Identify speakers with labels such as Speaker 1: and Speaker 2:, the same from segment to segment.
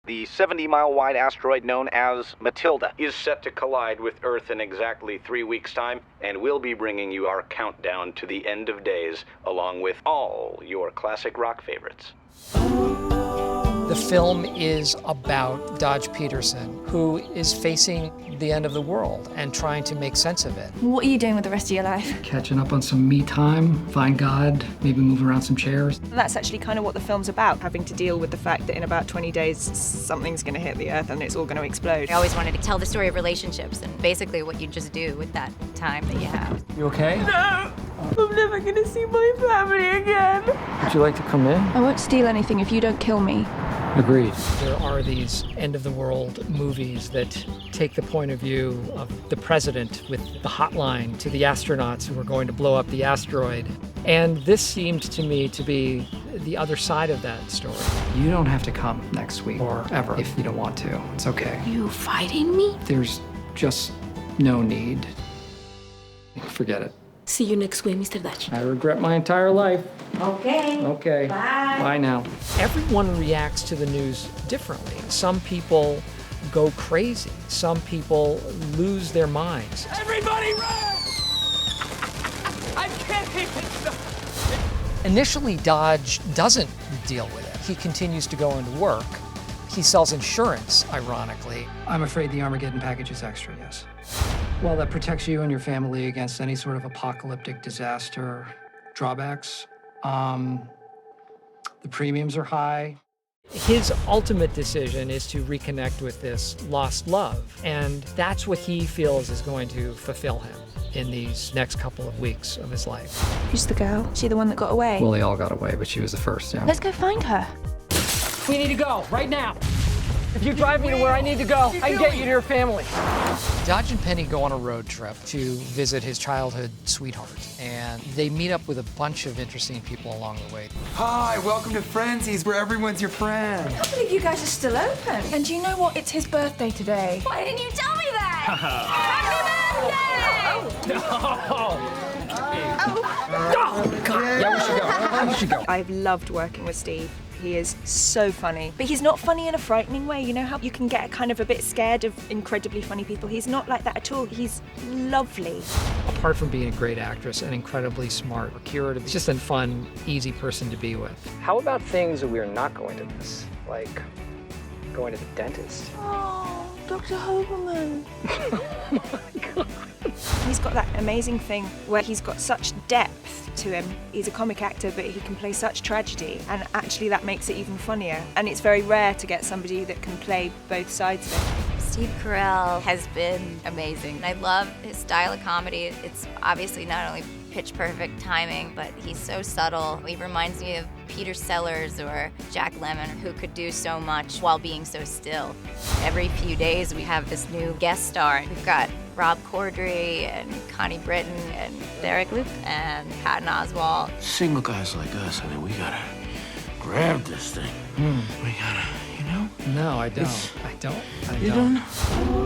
Speaker 1: The 70-mile-wide asteroid known as Matilda is set to collide with Earth in exactly 3 weeks' time, and we'll be bringing you our countdown to the end of days, along with all your classic rock favorites.
Speaker 2: The film is about Dodge Petersen, who is facing the end of the world and trying to make sense of it.
Speaker 3: What are you doing with the rest of your life?
Speaker 4: Catching up on some me time, find God, maybe move around some chairs.
Speaker 5: That's actually kind of what the film's about, having to deal with the fact that in about 20 days something's going to hit the Earth and it's all going to explode.
Speaker 6: I always wanted to tell the story of relationships and basically what you just do with that time that you have.
Speaker 4: You okay?
Speaker 3: No! I'm never gonna see my family again.
Speaker 4: Would you like to come in?
Speaker 3: I won't steal anything if you don't kill me.
Speaker 4: Agreed.
Speaker 2: There are these end-of-the-world movies that take the point of view of the president with the hotline to the astronauts who are going to blow up the asteroid. And this seemed to me to be the other side of that story.
Speaker 4: You don't have to come next week or ever if you don't want to. It's okay.
Speaker 3: You fighting me?
Speaker 4: There's just no need. Forget it.
Speaker 3: See you next week, Mr. Dutch.
Speaker 4: I regret my entire life.
Speaker 3: Okay.
Speaker 4: Okay.
Speaker 3: Bye.
Speaker 4: Bye now.
Speaker 2: Everyone reacts to the news differently. Some people go crazy. Some people lose their minds.
Speaker 7: Everybody run! I can't even stop.
Speaker 2: Initially, Dodge doesn't deal with it. He continues to go into work. He sells insurance, ironically.
Speaker 4: I'm afraid the Armageddon package is extra, yes. Well, that protects you and your family against any sort of apocalyptic disaster drawbacks. The premiums are high.
Speaker 2: His ultimate decision is to reconnect with this lost love, and that's what he feels is going to fulfill him in these next couple of weeks of his life.
Speaker 3: Who's the girl? She the one that got away?
Speaker 4: Well, they all got away, but she was the first, yeah.
Speaker 3: Let's go find her.
Speaker 4: We need to go, right now. If you drive me to where I need to go, I can get you to your family.
Speaker 2: Dodge and Penny go on a road trip to visit his childhood sweetheart, and they meet up with a bunch of interesting people along the way.
Speaker 8: Hi, welcome to Frenzies, where everyone's your friend.
Speaker 3: I can't believe you guys are still open. And do you know what? It's his birthday today. Why didn't you tell me that? Happy birthday!
Speaker 4: Oh, God. Yeah, we should go. We should go.
Speaker 5: I've loved working with Steve. He is so funny. But he's not funny in a frightening way. You know how you can get kind of a bit scared of incredibly funny people? He's not like that at all. He's lovely.
Speaker 2: Apart from being a great actress and incredibly smart, Keira is just a fun, easy person to be with.
Speaker 9: How about things that we are not going to miss, like going to the dentist?
Speaker 3: Oh, Dr. Hoberman.
Speaker 2: Oh my God.
Speaker 5: He's got that amazing thing where he's got such depth to him. He's a comic actor, but he can play such tragedy, and actually that makes it even funnier. And it's very rare to get somebody that can play both sides of it.
Speaker 6: Steve Carell has been amazing. I love his style of comedy. It's obviously not only pitch perfect timing, but he's so subtle. He reminds me of Peter Sellers or Jack Lemmon, who could do so much while being so still. Every few days we have this new guest star. We've got Rob Corddry and Connie Britton and Derek Luke and Patton Oswalt.
Speaker 7: Single guys like us, I mean, we gotta grab this thing. We gotta, you know?
Speaker 2: No, I don't.
Speaker 7: You don't know?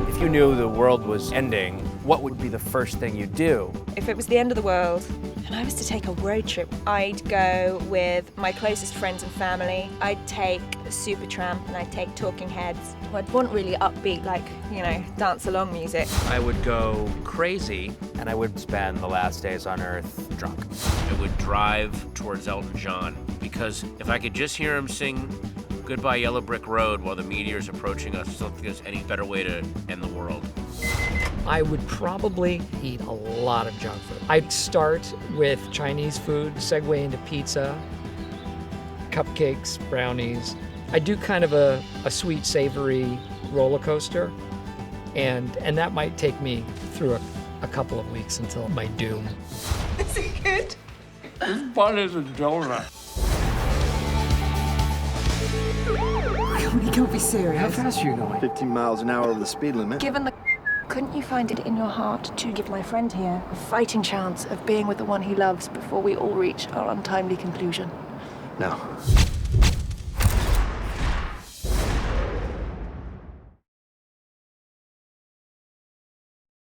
Speaker 9: If you knew the world was ending, what would be the first thing you'd do?
Speaker 5: If it was the end of the world and I was to take a road trip, I'd go with my closest friends and family. I'd take Supertramp and I'd take Talking Heads. I'd want really upbeat, like, you know, dance-along music.
Speaker 9: I would go crazy, and I would spend the last days on Earth drunk.
Speaker 10: I would drive towards Elton John, because if I could just hear him sing Goodbye Yellow Brick Road while the meteor's approaching us, I don't think there's any better way to end the world.
Speaker 2: I would probably eat a lot of junk food. I'd start with Chinese food, segue into pizza, cupcakes, brownies. I do kind of a sweet, savory roller coaster, and that might take me through a couple of weeks until my doom.
Speaker 3: Is it good?
Speaker 7: As fun as a donut.
Speaker 3: You can't be serious.
Speaker 4: How fast are you going?
Speaker 11: 15 miles an hour over the speed limit.
Speaker 3: Given the... Couldn't you find it in your heart to give my friend here a fighting chance of being with the one he loves before we all reach our untimely conclusion?
Speaker 11: No.